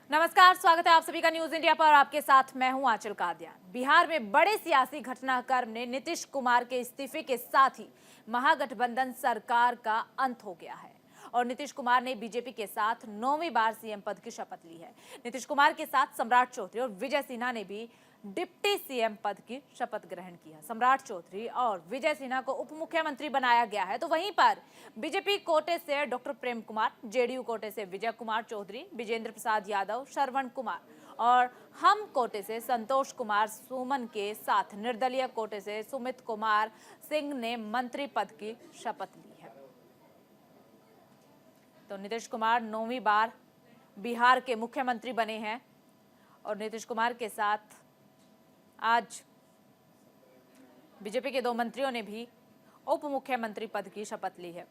नमस्कार, स्वागत है आप सभी का न्यूज इंडिया पर। आपके साथ मैं हूं आंचल कादियान। बिहार में बड़े सियासी घटनाक्रम ने नीतीश कुमार के इस्तीफे के साथ ही महागठबंधन सरकार का अंत हो गया है और नीतीश कुमार ने बीजेपी के साथ 9वीं बार सीएम पद की शपथ ली है। नीतीश कुमार के साथ सम्राट चौधरी और विजय सिन्हा ने भी डिप्टी सीएम पद की शपथ ग्रहण की है। सम्राट चौधरी और विजय सिन्हा को उप मुख्यमंत्री बनाया गया है। तो वहीं पर बीजेपी कोटे से डॉक्टर प्रेम कुमार, जेडीयू कोटे से विजय कुमार चौधरी, विजेंद्र प्रसाद यादव, श्रवण कुमार और हम कोटे से संतोष कुमार सुमन के साथ निर्दलीय कोटे से सुमित कुमार सिंह ने मंत्री पद की शपथ ली है। तो नीतीश कुमार 9वीं बार बिहार के मुख्यमंत्री बने हैं और नीतीश कुमार के साथ आज बीजेपी के 2 मंत्रियों ने भी उप मुख्यमंत्री पद की शपथ ली है।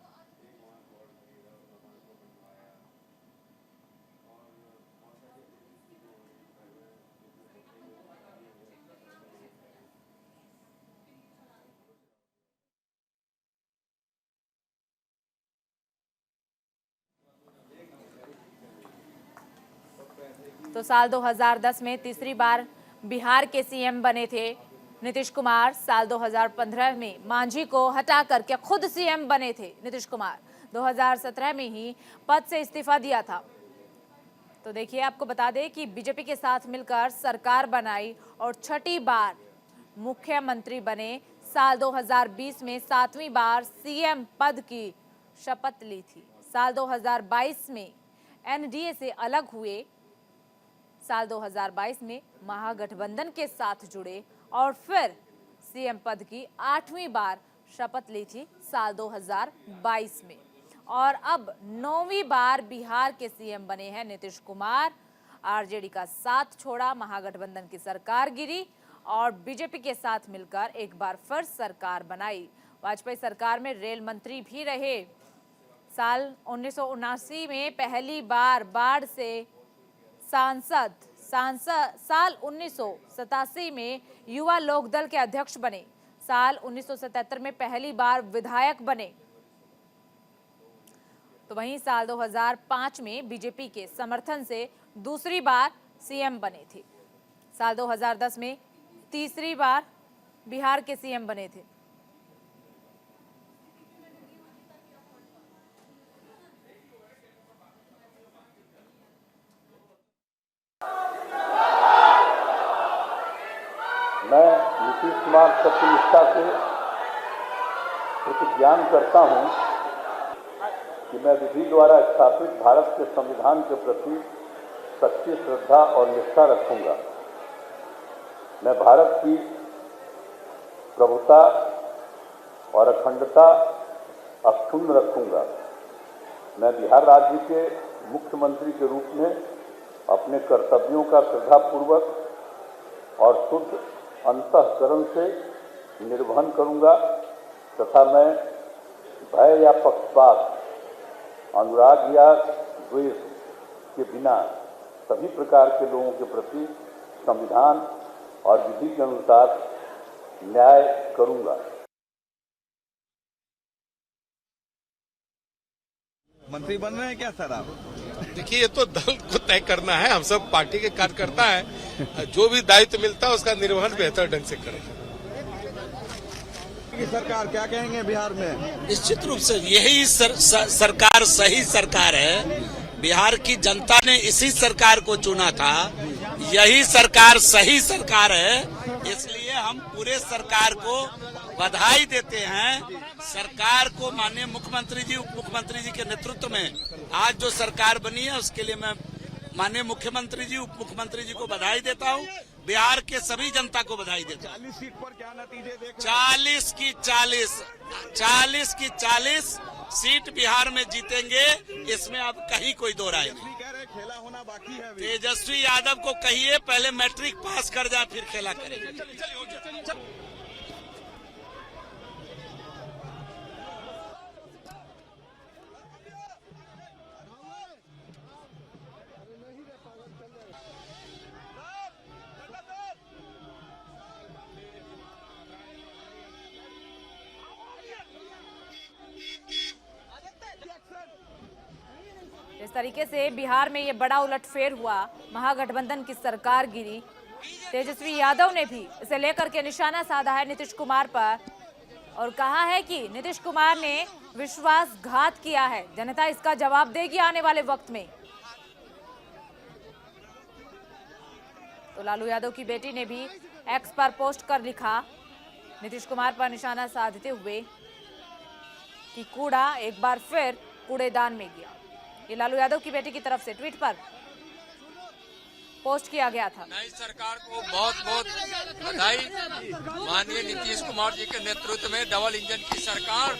तो साल 2010 में तीसरी बार बिहार के सीएम बने थे नीतीश कुमार। साल 2015 में मांझी को हटा करके खुद सीएम बने थे नीतीश कुमार। 2017 में ही पद से इस्तीफा दिया था। तो देखिए, आपको बता दें कि बीजेपी के साथ मिलकर सरकार बनाई और 6ठी बार मुख्यमंत्री बने। साल 2020 में 7वीं बार सीएम पद की शपथ ली थी। साल 2022 में एनडीए से अलग हुए। साल 2022 में महागठबंधन के साथ जुड़े और फिर सीएम पद की 8वीं बार शपथ ली थी साल 2022 में। और अब 9वीं बार बिहार के सीएम बने हैं नीतीश कुमार। आरजेडी का साथ छोड़ा, महागठबंधन की सरकार गिरी और बीजेपी के साथ मिलकर एक बार फिर सरकार बनाई। वाजपेयी सरकार में रेल मंत्री भी रहे। साल 1979 में पहली बार बाढ़ से सांसद, साल 1987 में युवा लोकदल के अध्यक्ष बने। साल 1977 में पहली बार विधायक बने। तो वहीं साल 2005 में बीजेपी के समर्थन से दूसरी बार सीएम बने थे। साल 2010 में तीसरी बार बिहार के सीएम बने थे। मैं नीतीश कुमार सत्यनिष्ठा से प्रतिज्ञान करता हूं कि मैं विधि द्वारा स्थापित भारत के संविधान के प्रति सच्ची श्रद्धा और निष्ठा रखूंगा। मैं भारत की प्रभुता और अखंडता अक्षुण्ण रखूंगा। मैं बिहार राज्य के मुख्यमंत्री के रूप में अपने कर्तव्यों का श्रद्धापूर्वक और शुद्ध अंतःकरण से निर्वहन करूंगा तथा मैं भय या पक्षपात, अनुराग या द्वेष के बिना सभी प्रकार के लोगों के प्रति संविधान और विधि के अनुसार न्याय करूंगा। मंत्री बन रहे हैं क्या सर आप? देखिए, ये तो दल को तय करना है। हम सब पार्टी के कार्यकर्ता है, जो भी दायित्व मिलता है उसका निर्वहन बेहतर ढंग से करेंगे। सरकार क्या कहेंगे बिहार में? निश्चित रूप से यही सरकार सही सरकार है। बिहार की जनता ने इसी सरकार को चुना था। यही सरकार सही सरकार है। इसलिए हम पूरे सरकार को बधाई देते हैं। सरकार को माननीय मुख्यमंत्री जी, उप मुख्यमंत्री जी के नेतृत्व में आज जो सरकार बनी है उसके लिए मैं माननीय मुख्यमंत्री जी, उप मुख्यमंत्री जी को बधाई देता हूं। बिहार के सभी जनता को बधाई देता हूं। 40 सीट पर क्या नतीजे देख? 40 की 40 सीट बिहार में जीतेंगे, इसमें अब कहीं कोई दो राय नहीं। कह रहे खेला होना बाकी है अभी। तेजस्वी यादव को कहिए पहले मैट्रिक पास कर जाए, फिर खेला करेंगे। तरीके से बिहार में ये बड़ा उलटफेर हुआ, महागठबंधन की सरकार गिरी। तेजस्वी यादव ने भी इसे लेकर के निशाना साधा है नीतीश कुमार पर और कहा है कि नीतीश कुमार ने विश्वासघात किया है, जनता इसका जवाब देगी आने वाले वक्त में। तो लालू यादव की बेटी ने भी एक्स पर पोस्ट कर लिखा नीतीश कुमार पर निशाना साधते हुए कि कूड़ा एक बार फिर कूड़ेदान में गया। ये लालू यादव की बेटी की तरफ से ट्वीट पर पोस्ट किया गया था। नई सरकार को बहुत बहुत बधाई। माननीय नीतीश कुमार जी के नेतृत्व में डबल इंजन की सरकार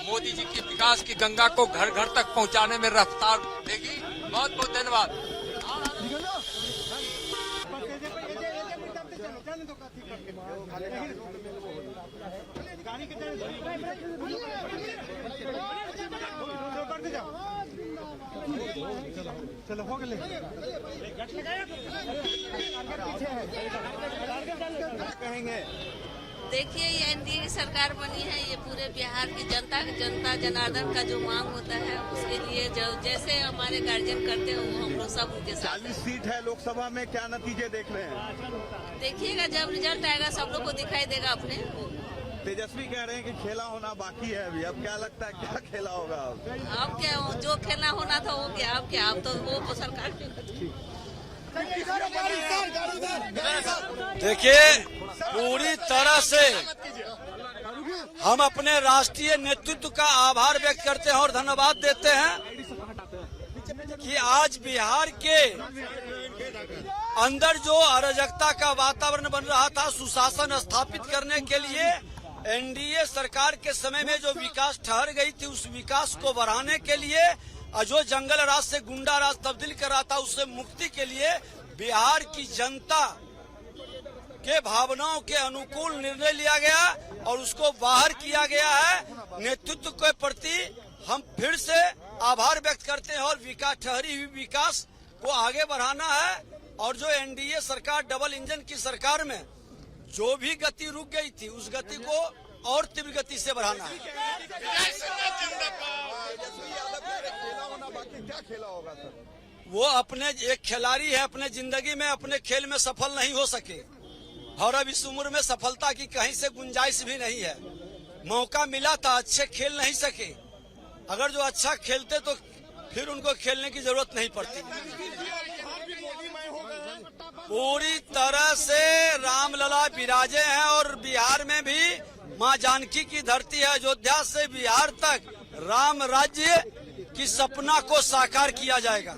मोदी जी की विकास की गंगा को घर घर तक पहुंचाने में रफ्तार देगी। बहुत बहुत धन्यवाद। चलो हो गए कहेंगे। देखिए ये एनडीए की सरकार बनी है, ये पूरे बिहार की जनता जनार्दन का जो मांग होता है उसके लिए जो जैसे हमारे गार्जियन करते हैं वो हम लोग सब उनके साथ। 40 सीट है लोकसभा में, क्या नतीजे देख रहे हैं? देखिएगा जब रिजल्ट आएगा सब लोग को दिखाई देगा अपने। तेजस्वी कह रहे हैं कि खेला होना बाकी है अभी, अब क्या लगता है क्या खेला होगा? अब क्या जो खेलना होना था वो क्या, अब क्या, अब तो वो सरकार देखिए, पूरी तरह से हम अपने राष्ट्रीय नेतृत्व का आभार व्यक्त करते हैं और धन्यवाद देते हैं कि आज बिहार के अंदर जो अराजकता का वातावरण बन रहा था, सुशासन स्थापित करने के लिए एनडीए सरकार के समय में जो विकास ठहर गई थी, उस विकास को बढ़ाने के लिए और जो जंगल राज से गुंडा राज तब्दील कर रहा था, उससे मुक्ति के लिए बिहार की जनता के भावनाओं के अनुकूल निर्णय लिया गया और उसको बाहर किया गया है। नेतृत्व के प्रति हम फिर से आभार व्यक्त करते हैं और विकास ठहरी हुई विकास को आगे बढ़ाना है और जो एनडीए सरकार डबल इंजन की सरकार में जो भी गति रुक गई थी उस गति को और तीव्र गति से बढ़ाना है। क्या खेला होगा सर? वो अपने एक खिलाड़ी है, अपने जिंदगी में अपने खेल में सफल नहीं हो सके और अब इस उम्र में सफलता की कहीं से गुंजाइश भी नहीं है। मौका मिला था, अच्छे खेल नहीं सके। अगर जो अच्छा खेलते तो फिर उनको खेलने की जरूरत नहीं पड़ती। पूरी तरह से रामलला विराजे हैं और बिहार में भी मां जानकी की धरती है। अयोध्या से बिहार तक राम राज्य की सपना को साकार किया जाएगा।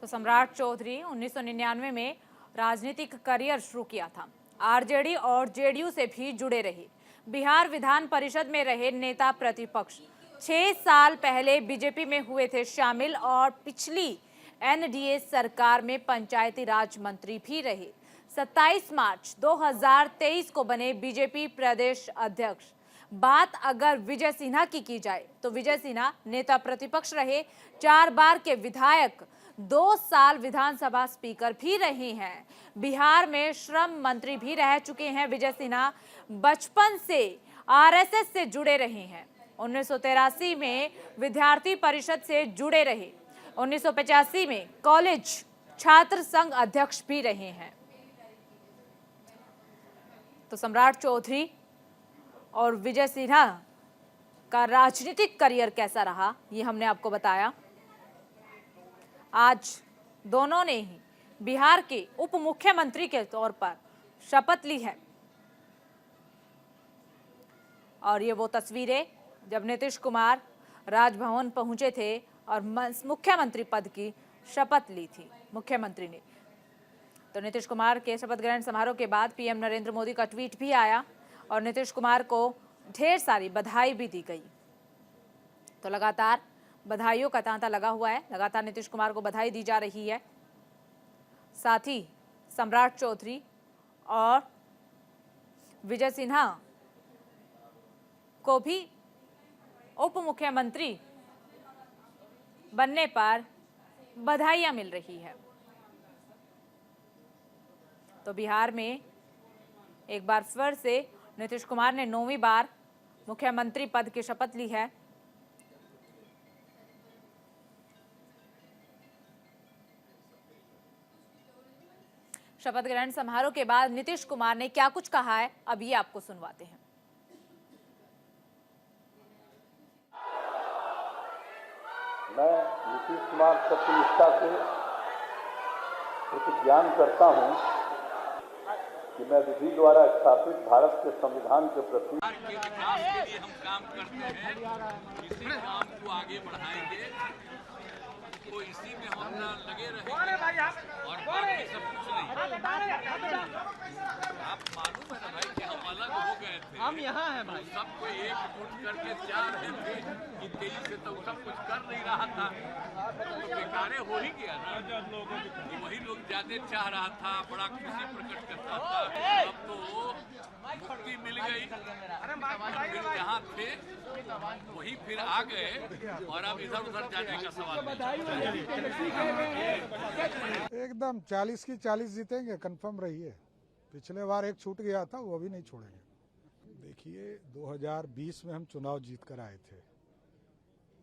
तो सम्राट चौधरी 1999 में राजनीतिक करियर शुरू किया था। आरजेडी और जेडीयू से भी जुड़े रहे। बिहार विधान परिषद में रहे नेता प्रतिपक्ष। 6 साल पहले बीजेपी में हुए थे शामिल और पिछली एनडीए सरकार में पंचायती राज मंत्री भी रहे। 27 मार्च 2023 को बने बीजेपी प्रदेश अध्यक्ष। बात अगर विजय सिन्हा की जाए तो विजय सिन्हा नेता प्रतिपक्ष रहे, 4 बार के विधायक, 2 साल विधानसभा स्पीकर भी रहे हैं। बिहार में श्रम मंत्री भी रह चुके हैं विजय सिन्हा। बचपन से आरएसएस से जुड़े रहे हैं। 1983 में विद्यार्थी परिषद से जुड़े रहे। 1985 में कॉलेज छात्र संघ अध्यक्ष भी रहे हैं। तो सम्राट चौधरी और विजय सिन्हा का राजनीतिक करियर कैसा रहा, ये हमने आपको बताया। आज दोनों ने ही बिहार के उप मुख्यमंत्री के तौर पर शपथ ली है और ये वो तस्वीरें जब नीतीश कुमार राजभवन पहुंचे थे और मुख्यमंत्री पद की शपथ ली थी मुख्यमंत्री ने। तो नीतीश कुमार के शपथ ग्रहण समारोह के बाद पीएम नरेंद्र मोदी का ट्वीट भी आया और नीतीश कुमार को ढेर सारी बधाई भी दी गई। तो लगातार बधाइयों का तांता लगा हुआ है, लगातार नीतीश कुमार को बधाई दी जा रही है। साथ ही सम्राट चौधरी और विजय सिन्हा को भी उप मुख्यमंत्री बनने पर बधाइयां मिल रही है। तो बिहार में एक बार फिर से नीतीश कुमार ने 9वीं बार मुख्यमंत्री पद की शपथ ली है। शपथ ग्रहण समारोह के बाद नीतीश कुमार ने क्या कुछ कहा है, अब ये आपको सुनवाते हैं। मैं नीतीश कुमार सत्यनिष्ठा से प्रतिज्ञान करता हूं कि मैं विधि द्वारा स्थापित भारत के संविधान के प्रति के विकास के लिए हम काम करते हैं, इसी काम को आगे बढ़ाएंगे, तो इसी में हम लगे रहेंगे और बाकी सब कुछ नहीं। आप मालूम है ना भाई कि हम अलग हो गए थे, हम यहाँ हैं भाई, सबको एकजुट करके चाह रहे थे कि तेजी से तो सब कुछ कर नहीं रहा था, तो बेकारे हो ही गया ना। तो वही लोग ज्यादा चाह रहा था, बड़ा खुशी प्रकट करता था। अब तो मुक्ति मिल गई, फिर जहाँ थे वही फिर आ गए और अब इधर उधर जाने का सवाल नहीं। एकदम 40 की 40 जीतेंगे, कंफर्म रहिए। पिछले बार एक छूट गया था, वो भी नहीं छोड़ेंगे। देखिए 2020 में हम चुनाव जीत कर आए थे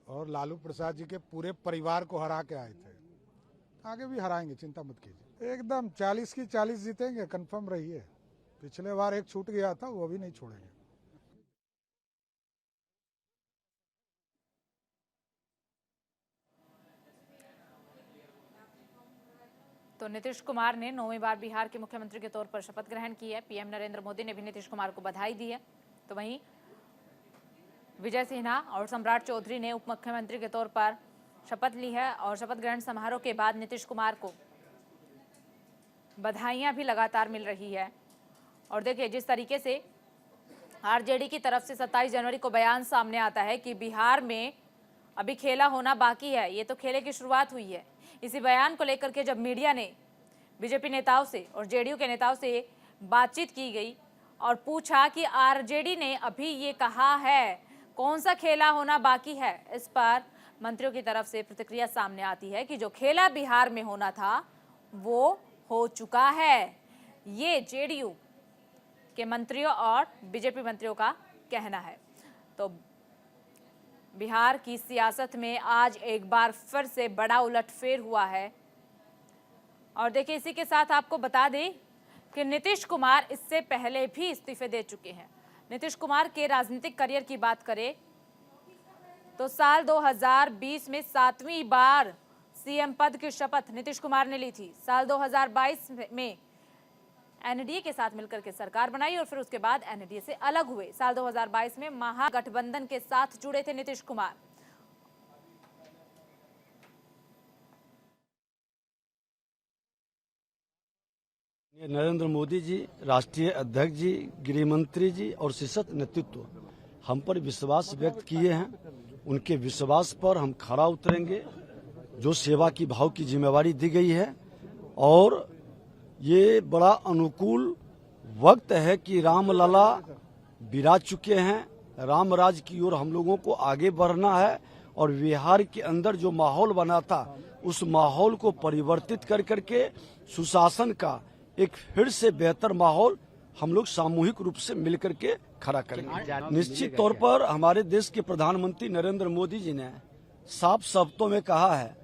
और लालू प्रसाद जी के पूरे परिवार को हरा के आए थे। आगे भी हराएंगे, चिंता मत कीजिए। एकदम 40 की 40 जीतेंगे, कंफर्म रहिए। पिछले बार एक छूट गया था, वो भी नहीं छोड़ेंगे। तो नीतीश कुमार ने 9वीं बार बिहार के मुख्यमंत्री के तौर पर शपथ ग्रहण की है। पीएम नरेंद्र मोदी ने भी नीतीश कुमार को बधाई दी है। तो वहीं विजय सिन्हा और सम्राट चौधरी ने उप मुख्यमंत्री के तौर पर शपथ ली है और शपथ ग्रहण समारोह के बाद नीतीश कुमार को बधाइयां भी लगातार मिल रही है। और देखिए जिस तरीके से आरजेडी की तरफ से 27 जनवरी को बयान सामने आता है कि बिहार में अभी खेला होना बाकी है, ये तो खेले की शुरुआत हुई है। इसी बयान को लेकर के जब मीडिया ने बीजेपी नेताओं से और जेडीयू के नेताओं से बातचीत की गई और पूछा कि आरजेडी ने अभी ये कहा है, कौन सा खेला होना बाकी है, इस पर मंत्रियों की तरफ से प्रतिक्रिया सामने आती है कि जो खेला बिहार में होना था वो हो चुका है। ये जेडीयू के मंत्रियों और बीजेपी मंत्रियों का कहना है। तो बिहार की सियासत में आज एक बार फिर से बड़ा उलटफेर हुआ है। और देखिए इसी के साथ आपको बता दें कि नीतीश कुमार इससे पहले भी इस्तीफे दे चुके हैं। नीतीश कुमार के राजनीतिक करियर की बात करें तो साल 2020 में 7वीं बार सीएम पद की शपथ नीतीश कुमार ने ली थी। साल 2022 में एनडीए के साथ मिलकर के सरकार बनाई और फिर उसके बाद एनडीए से अलग हुए। साल 2022 में महागठबंधन के साथ जुड़े थे नीतीश कुमार। नरेंद्र मोदी जी, राष्ट्रीय अध्यक्ष जी, गृह मंत्री जी और शीर्ष नेतृत्व हम पर विश्वास व्यक्त किए हैं। उनके विश्वास पर हम खरा उतरेंगे। जो सेवा की भाव की जिम्मेवारी दी गई है और ये बड़ा अनुकूल वक्त है कि रामलला विराज चुके हैं। राम राज की ओर हम लोगों को आगे बढ़ना है और बिहार के अंदर जो माहौल बना था उस माहौल को परिवर्तित कर करके सुशासन का एक फिर से बेहतर माहौल हम लोग सामूहिक रूप से मिलकर के खड़ा करेंगे। निश्चित तौर पर हमारे देश के प्रधानमंत्री नरेंद्र मोदी जी ने साफ शब्दों में कहा है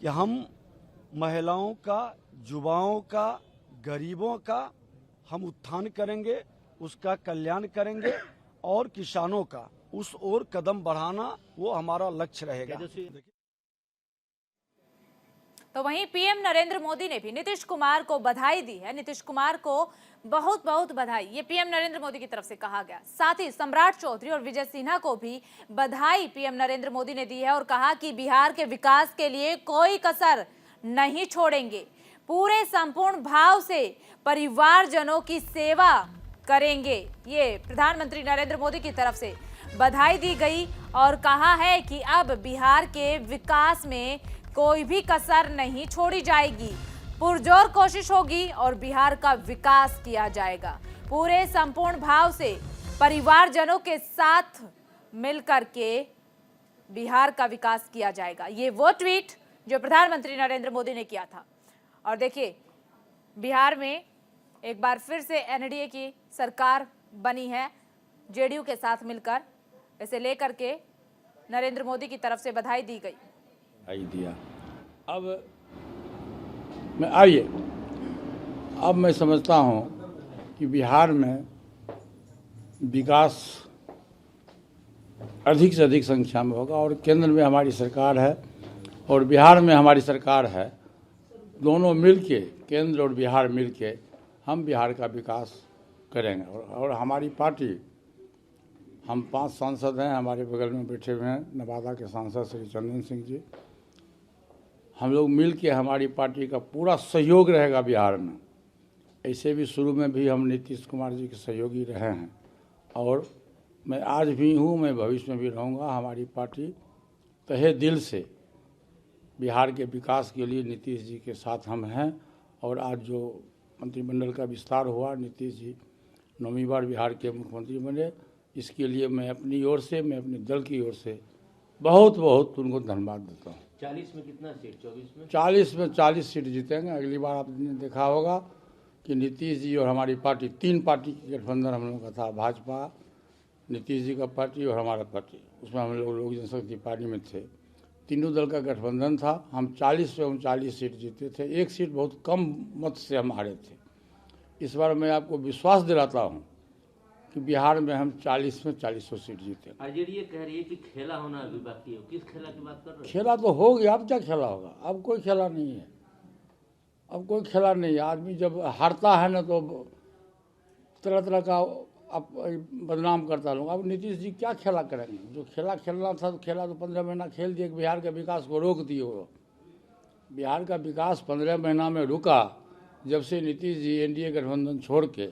कि हम महिलाओं का, युवाओं का, गरीबों का हम उत्थान करेंगे, उसका कल्याण करेंगे और किसानों का उस ओर कदम बढ़ाना वो हमारा लक्ष्य रहेगा। तो वहीं पीएम नरेंद्र मोदी ने भी नीतीश कुमार को बधाई दी है। नीतीश कुमार को बहुत बहुत बधाई, ये पीएम नरेंद्र मोदी की तरफ से कहा गया। साथ ही सम्राट चौधरी और विजय सिन्हा को भी बधाई पीएम नरेंद्र मोदी ने दी है और कहा कि बिहार के विकास के लिए कोई कसर नहीं छोड़ेंगे, पूरे संपूर्ण भाव से परिवारजनों की सेवा करेंगे। ये प्रधानमंत्री नरेंद्र मोदी की तरफ से बधाई दी गई और कहा है कि अब बिहार के विकास में कोई भी कसर नहीं छोड़ी जाएगी, पुरजोर कोशिश होगी और बिहार का विकास किया जाएगा। पूरे संपूर्ण भाव से परिवारजनों के साथ मिलकर के बिहार का विकास किया जाएगा। ये वो ट्वीट जो प्रधानमंत्री नरेंद्र मोदी ने किया था। और देखिए बिहार में एक बार फिर से एनडीए की सरकार बनी है जेडीयू के साथ मिलकर। इसे लेकर के नरेंद्र मोदी की तरफ से बधाई दी गई। दिया अब मैं समझता हूं कि बिहार में विकास अधिक से अधिक संख्या में होगा और केंद्र में हमारी सरकार है और बिहार में हमारी सरकार है। दोनों मिलके, केंद्र और बिहार मिलके हम बिहार का विकास करेंगे। और हमारी पार्टी, हम 5 सांसद हैं, हमारे बगल में बैठे हुए हैं नवादा के सांसद श्री चंदन सिंह जी। हम लोग मिलके, हमारी पार्टी का पूरा सहयोग रहेगा बिहार में। ऐसे भी शुरू में भी हम नीतीश कुमार जी के सहयोगी रहे हैं और मैं आज भी हूँ, मैं भविष्य में भी रहूँगा। हमारी पार्टी तहे दिल से बिहार के विकास के लिए नीतीश जी के साथ हम हैं। और आज जो मंत्रिमंडल का विस्तार हुआ, नीतीश जी 9वीं बार बिहार के मुख्यमंत्री बने, इसके लिए मैं अपनी ओर से, मैं अपने दल की ओर से बहुत बहुत उनको धन्यवाद देता हूँ। 40 में कितना सीट? 24 में? 40 में 40 सीट जीतेंगे। अगली बार आपने देखा होगा कि नीतीश जी और हमारी पार्टी, 3 पार्टी की गठबंधन हम लोगों का था, भाजपा, नीतीश जी का पार्टी और हमारा पार्टी। उसमें हम लोग जनशक्ति पार्टी में थे। तीनों दल का गठबंधन था। हम 40 से 39 सीट जीते थे। 1 सीट बहुत कम मत से हम हारे थे। इस बार मैं आपको विश्वास दिलाता हूँ कि बिहार में हम 40 में 40 सीट जीते। आरजेडी ये कह रही है कि खेला होना अभी बाकी है। किस खेला की बात कर रहे हैं? खेला तो हो गया, अब क्या खेला होगा? अब कोई खेला नहीं है, अब कोई खेला नहीं है। आदमी जब हारता है ना तो तरह तरह का अब बदनाम करता लोग। अब नीतीश जी क्या खेला करेंगे? जो खेला खेलना था तो खेला तो 15 महीना खेल दिए, बिहार के विकास को रोक दिए। वो बिहार का विकास 15 महीना में रुका जब से नीतीश जी एनडीए गठबंधन छोड़ के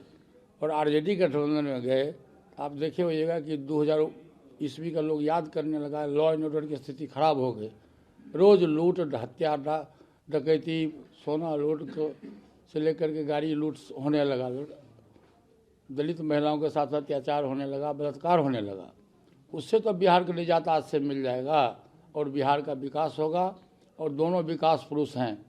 और आरजेडी गठबंधन में गए। आप देखे होइएगा कि 2000 ईस्वी का लोग याद करने लगा, लॉ एंड ऑर्डर की स्थिति खराब हो गई। रोज़ लूट, हत्या, डकैती, सोना लूट से लेकर के गाड़ी लूट होने लगा। दलित महिलाओं के साथ अत्याचार होने लगा, बलात्कार होने लगा। उससे तो बिहार को निजात आज से मिल जाएगा और बिहार का विकास होगा। और दोनों विकास पुरुष हैं,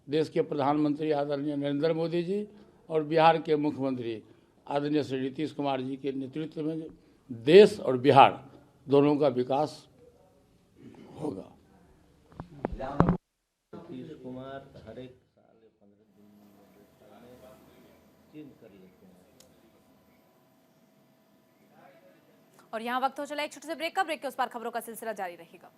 देश के प्रधानमंत्री आदरणीय नरेंद्र मोदी जी और बिहार के मुख्यमंत्री आदरणीय श्री नीतीश कुमार जी के नेतृत्व में देश और बिहार दोनों का विकास होगा। नीतीश कुमार हर एक साल 15 दिन में चेंज कर लेते हैं। और यहाँ वक्त हो चला एक छोटे से ब्रेक का। ब्रेक के उस पार खबरों का सिलसिला जारी रहेगा।